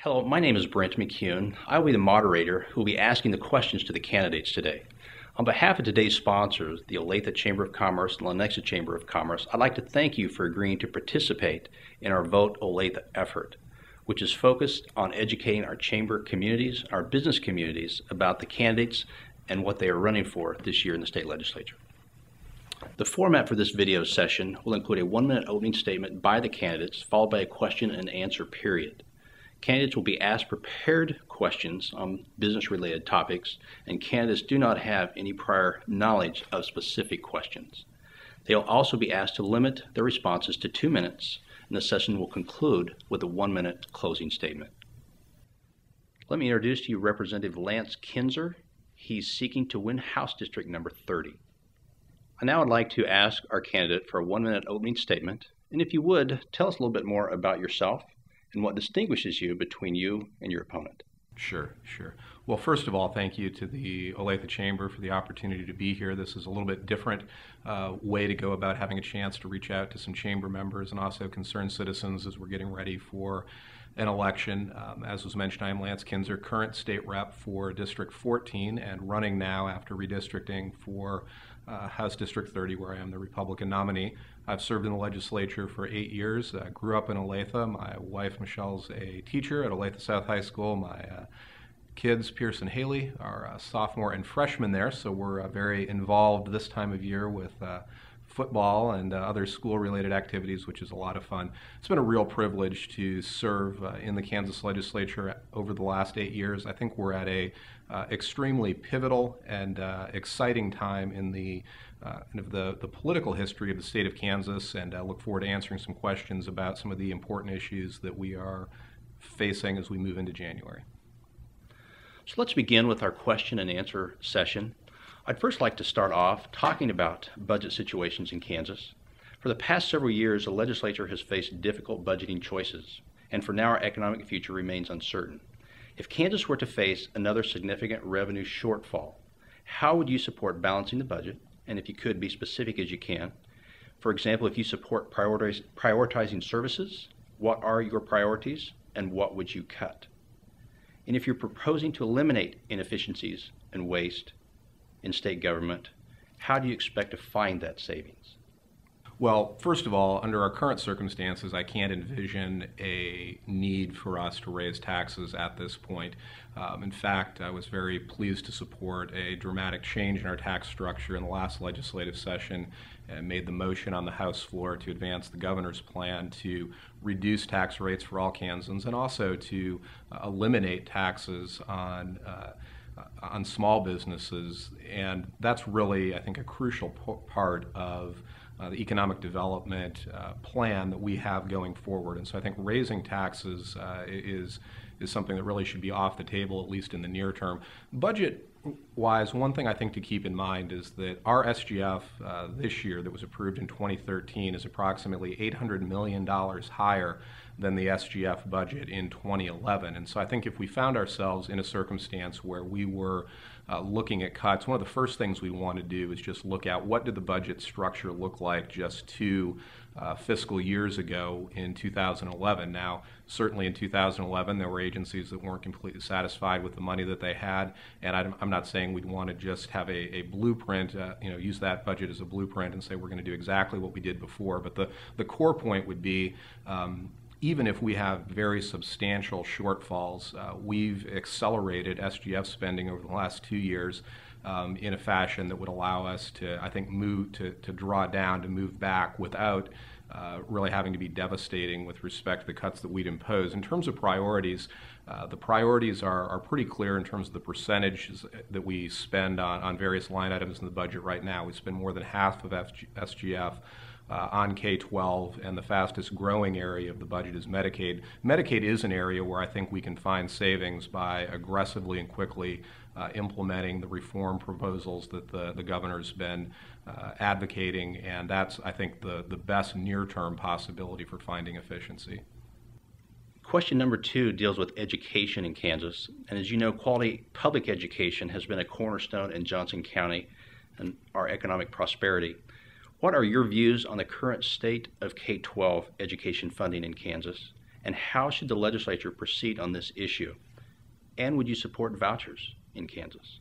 Hello, my name is Brent McCune. I will be the moderator who will be asking the questions to the candidates today. On behalf of today's sponsors, the Olathe Chamber of Commerce and Lenexa Chamber of Commerce, I'd like to thank you for agreeing to participate in our Vote Olathe effort, which is focused on educating our chamber communities, our business communities, about the candidates and what they are running for this year in the state legislature. The format for this video session will include a 1-minute opening statement by the candidates, followed by a question and answer period. Candidates will be asked prepared questions on business-related topics, and candidates do not have any prior knowledge of specific questions. They will also be asked to limit their responses to 2 minutes, and the session will conclude with a 1-minute closing statement. Let me introduce to you Representative Lance Kinzer. He's seeking to win House District number 30. I now would like to ask our candidate for a 1-minute opening statement, and if you would, tell us a little bit more about yourself and what distinguishes you between you and your opponent. Sure. Well, first of all, thank you to the Olathe Chamber for the opportunity to be here. This is a little bit different way to go about having a chance to reach out to some chamber members and also concerned citizens as we're getting ready for an election. As was mentioned, I am Lance Kinzer, current state rep for District 14 and running now after redistricting for House District 30, where I am the Republican nominee. I've served in the legislature for 8 years. Grew up in Olathe. My wife, Michelle's a teacher at Olathe South High School. My kids, Pierce and Haley, are sophomore and freshman there, so we're very involved this time of year with football and other school-related activities, which is a lot of fun. It's been a real privilege to serve in the Kansas legislature over the last 8 years. I think we're at a extremely pivotal and exciting time in the political history of the state of Kansas, and I look forward to answering some questions about some of the important issues that we are facing as we move into January. So let's begin with our question and answer session. I'd first like to start off talking about budget situations in Kansas. For the past several years, the legislature has faced difficult budgeting choices, and for now our economic future remains uncertain. If Kansas were to face another significant revenue shortfall, how would you support balancing the budget? And if you could, be specific as you can. For example, if you support prioritizing services, what are your priorities and what would you cut? And if you're proposing to eliminate inefficiencies and waste in state government, how do you expect to find that savings? Well, first of all, under our current circumstances, I can't envision a need for us to raise taxes at this point. In fact, I was very pleased to support a dramatic change in our tax structure in the last legislative session and made the motion on the House floor to advance the governor's plan to reduce tax rates for all Kansans and also to eliminate taxes on small businesses, and that's really, I think, a crucial part of the economic development plan that we have going forward. And so I think raising taxes is something that really should be off the table, at least in the near term. Budget-wise, one thing I think to keep in mind is that our SGF this year that was approved in 2013 is approximately $800 million higher than the SGF budget in 2011. And so I think if we found ourselves in a circumstance where we were looking at cuts, one of the first things we want to do is just look at what did the budget structure look like just 2 fiscal years ago in 2011. Now, certainly in 2011, there were agencies that weren't completely satisfied with the money that they had, and I'm not saying we'd want to just have a blueprint, use that budget as a blueprint and say we're going to do exactly what we did before, but the core point would be even if we have very substantial shortfalls, we've accelerated SGF spending over the last 2 years in a fashion that would allow us to, I think, move to draw down, to move back without really having to be devastating with respect to the cuts that we'd impose. In terms of priorities, the priorities are pretty clear in terms of the percentages that we spend on various line items in the budget right now. We spend more than half of SGF on K-12, and the fastest growing area of the budget is Medicaid. Medicaid is an area where I think we can find savings by aggressively and quickly implementing the reform proposals that the governor's been advocating, and that's, I think, the best near-term possibility for finding efficiency. Question number 2 deals with education in Kansas, and as you know, quality public education has been a cornerstone in Johnson County and our economic prosperity. What are your views on the current state of K-12 education funding in Kansas? And how should the legislature proceed on this issue? And would you support vouchers in Kansas?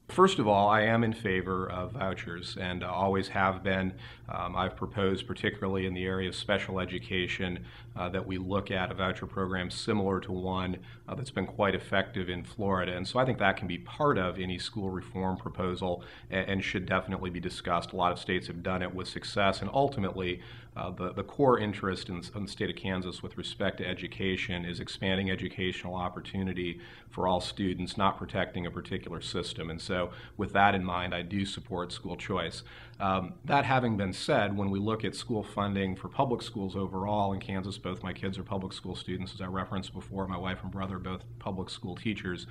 First of all, I am in favor of vouchers and always have been. I've proposed, particularly in the area of special education, that we look at a voucher program similar to one that's been quite effective in Florida. And so I think that can be part of any school reform proposal and should definitely be discussed. A lot of states have done it with success. And ultimately, the core interest in the state of Kansas with respect to education is expanding educational opportunity for all students, not protecting a particular system. And so with that in mind, I do support school choice. That having been said, when we look at school funding for public schools overall in Kansas, both my kids are public school students, as I referenced before, my wife and brother are both public school teachers.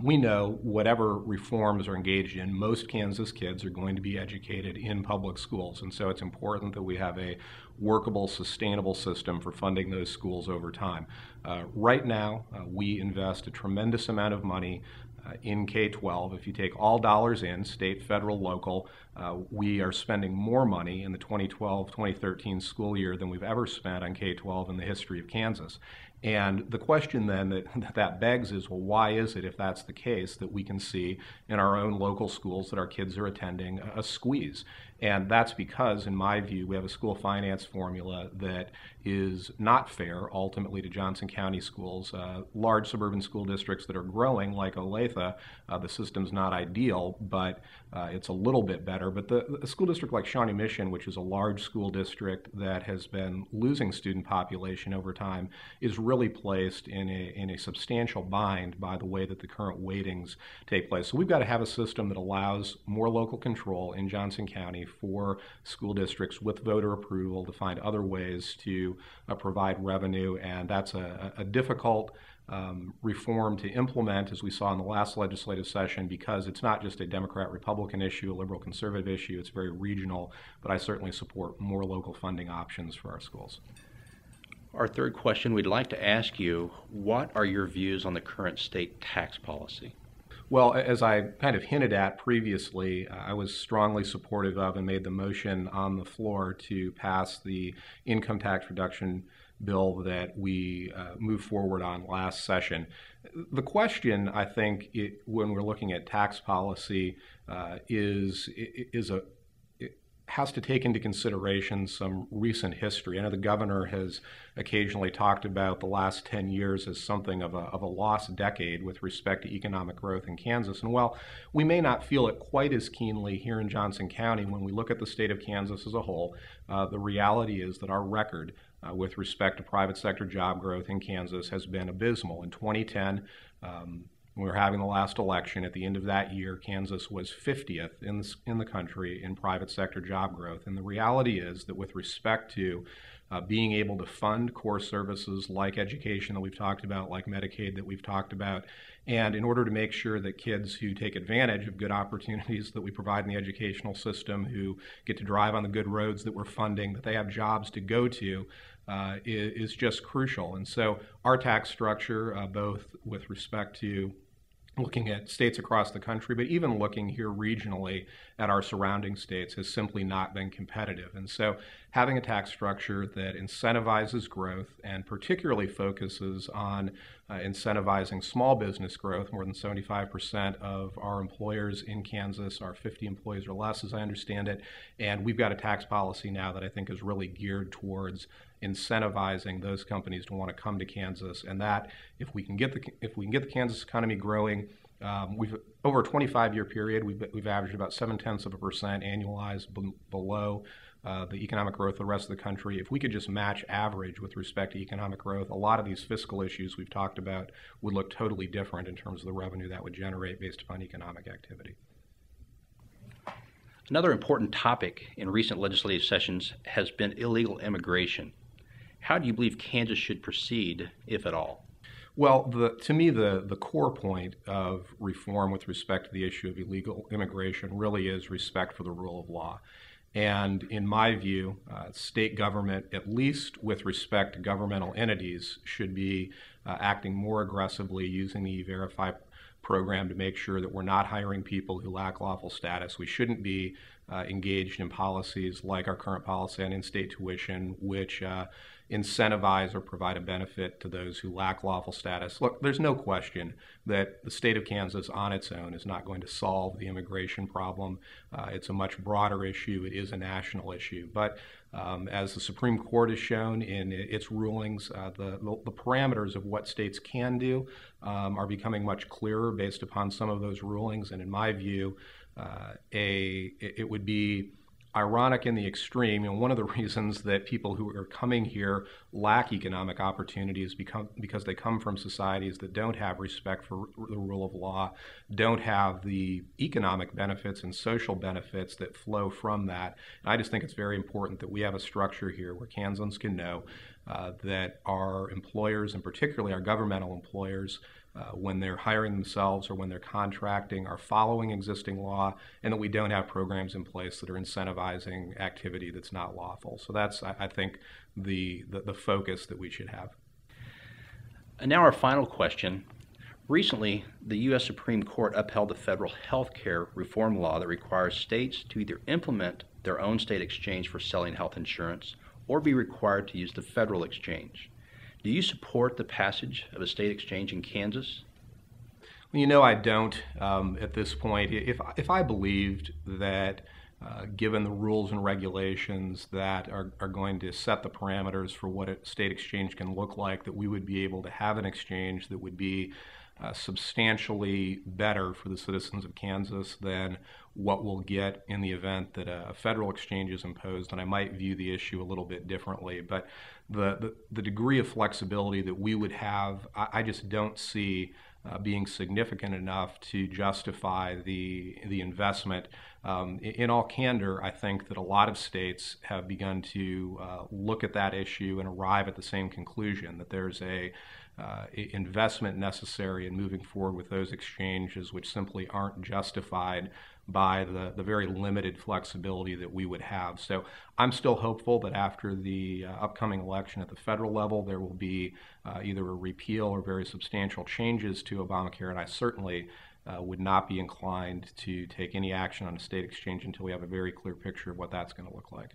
We know whatever reforms are engaged in, most Kansas kids are going to be educated in public schools. And so it's important that we have a workable, sustainable system for funding those schools over time. Right now, we invest a tremendous amount of money in K-12. If you take all dollars in, state, federal, local, we are spending more money in the 2012-2013 school year than we've ever spent on K-12 in the history of Kansas. And the question then that begs is, well, why is it, if that's the case, that we can see in our own local schools that our kids are attending a squeeze? And that's because, in my view, we have a school finance formula that is not fair, ultimately, to Johnson County schools. Large suburban school districts that are growing, like Olathe, the system's not ideal, but it's a little bit better. But a school district like Shawnee Mission, which is a large school district that has been losing student population over time, is really placed in a substantial bind by the way that the current weightings take place. So we've got to have a system that allows more local control in Johnson County for school districts with voter approval to find other ways to provide revenue, and that's a difficult reform to implement, as we saw in the last legislative session, because it's not just a Democrat-Republican issue, a liberal-conservative issue, it's very regional, but I certainly support more local funding options for our schools. Our third question, we'd like to ask you, what are your views on the current state tax policy? Well, as I kind of hinted at previously, I was strongly supportive of and made the motion on the floor to pass the income tax reduction bill that we moved forward on last session. The question, I think, when we're looking at tax policy has to take into consideration some recent history. I know the governor has occasionally talked about the last 10 years as something of a lost decade with respect to economic growth in Kansas. And while we may not feel it quite as keenly here in Johnson County, when we look at the state of Kansas as a whole, the reality is that our record with respect to private sector job growth in Kansas has been abysmal. In 2010, we were having the last election. At the end of that year, Kansas was 50th in the country in private sector job growth. And the reality is that with respect to being able to fund core services like education that we've talked about, like Medicaid that we've talked about, and in order to make sure that kids who take advantage of good opportunities that we provide in the educational system, who get to drive on the good roads that we're funding, that they have jobs to go to, is just crucial. And so our tax structure, both with respect to looking at states across the country, but even looking here regionally at our surrounding states, has simply not been competitive. And so having a tax structure that incentivizes growth and particularly focuses on incentivizing small business growth, more than 75% of our employers in Kansas are 50 employees or less, as I understand it, and we've got a tax policy now that I think is really geared towards incentivizing those companies to want to come to Kansas, and that if we can get the Kansas economy growing, we've over a 25-year period we've averaged about 0.7% annualized below the economic growth of the rest of the country. If we could just match average with respect to economic growth, a lot of these fiscal issues we've talked about would look totally different in terms of the revenue that would generate based upon economic activity. Another important topic in recent legislative sessions has been illegal immigration. How do you believe Kansas should proceed, if at all? Well, to me, the core point of reform with respect to the issue of illegal immigration really is respect for the rule of law. And in my view, state government, at least with respect to governmental entities, should be acting more aggressively using the E-Verify program to make sure that we're not hiring people who lack lawful status. We shouldn't be engaged in policies like our current policy on in-state tuition, which incentivize or provide a benefit to those who lack lawful status. Look, there's no question that the state of Kansas on its own is not going to solve the immigration problem. It's a much broader issue. It is a national issue. But as the Supreme Court has shown in its rulings, the parameters of what states can do are becoming much clearer based upon some of those rulings. And in my view, it would be ironic in the extreme. One of the reasons that people who are coming here lack economic opportunities because they come from societies that don't have respect for the rule of law, don't have the economic benefits and social benefits that flow from that. And I just think it's very important that we have a structure here where Kansans can know that our employers, and particularly our governmental employers, when they're hiring themselves or when they're contracting, are following existing law, and that we don't have programs in place that are incentivizing activity that's not lawful. So that's, I think, the focus that we should have. And now our final question. Recently, the U.S. Supreme Court upheld the federal health care reform law that requires states to either implement their own state exchange for selling health insurance or be required to use the federal exchange. Do you support the passage of a state exchange in Kansas? Well, I don't at this point. If I believed that given the rules and regulations that are going to set the parameters for what a state exchange can look like, that we would be able to have an exchange that would be substantially better for the citizens of Kansas than what we'll get in the event that a federal exchange is imposed, and I might view the issue a little bit differently. But the degree of flexibility that we would have, I just don't see being significant enough to justify the investment. In all candor, I think that a lot of states have begun to look at that issue and arrive at the same conclusion, that there's a investment necessary in moving forward with those exchanges which simply aren't justified by the very limited flexibility that we would have. So I'm still hopeful that after the upcoming election at the federal level, there will be either a repeal or very substantial changes to Obamacare, and I certainly would not be inclined to take any action on a state exchange until we have a very clear picture of what that's going to look like.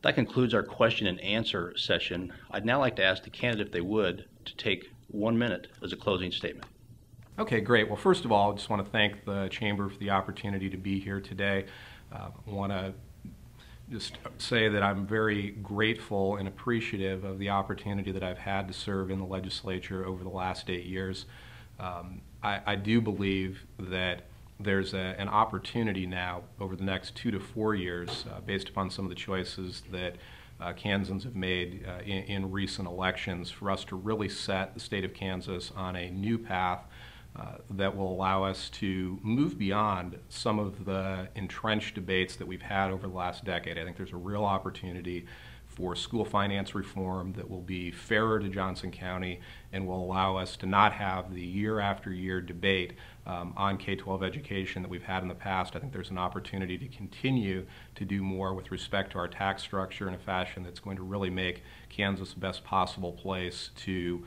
That concludes our question and answer session. I'd now like to ask the candidate, if they would, to take 1 minute as a closing statement. Okay, great. Well, first of all, I just want to thank the Chamber for the opportunity to be here today. I want to just say that I'm very grateful and appreciative of the opportunity that I've had to serve in the legislature over the last 8 years. I do believe that there's an opportunity now over the next 2 to 4 years, based upon some of the choices that Kansans have made in recent elections, for us to really set the state of Kansas on a new path that will allow us to move beyond some of the entrenched debates that we've had over the last decade. I think there's a real opportunity for school finance reform that will be fairer to Johnson County and will allow us to not have the year after year debate on K-12 education that we've had in the past. I think there's an opportunity to continue to do more with respect to our tax structure in a fashion that's going to really make Kansas the best possible place to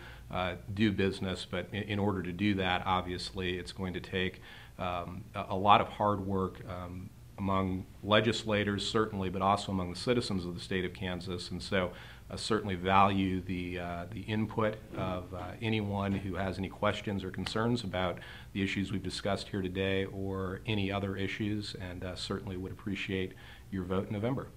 do business. But in order to do that, obviously, it's going to take a lot of hard work among legislators, certainly, but also among the citizens of the state of Kansas. And so I certainly value the input of anyone who has any questions or concerns about the issues we've discussed here today or any other issues, and certainly would appreciate your vote in November.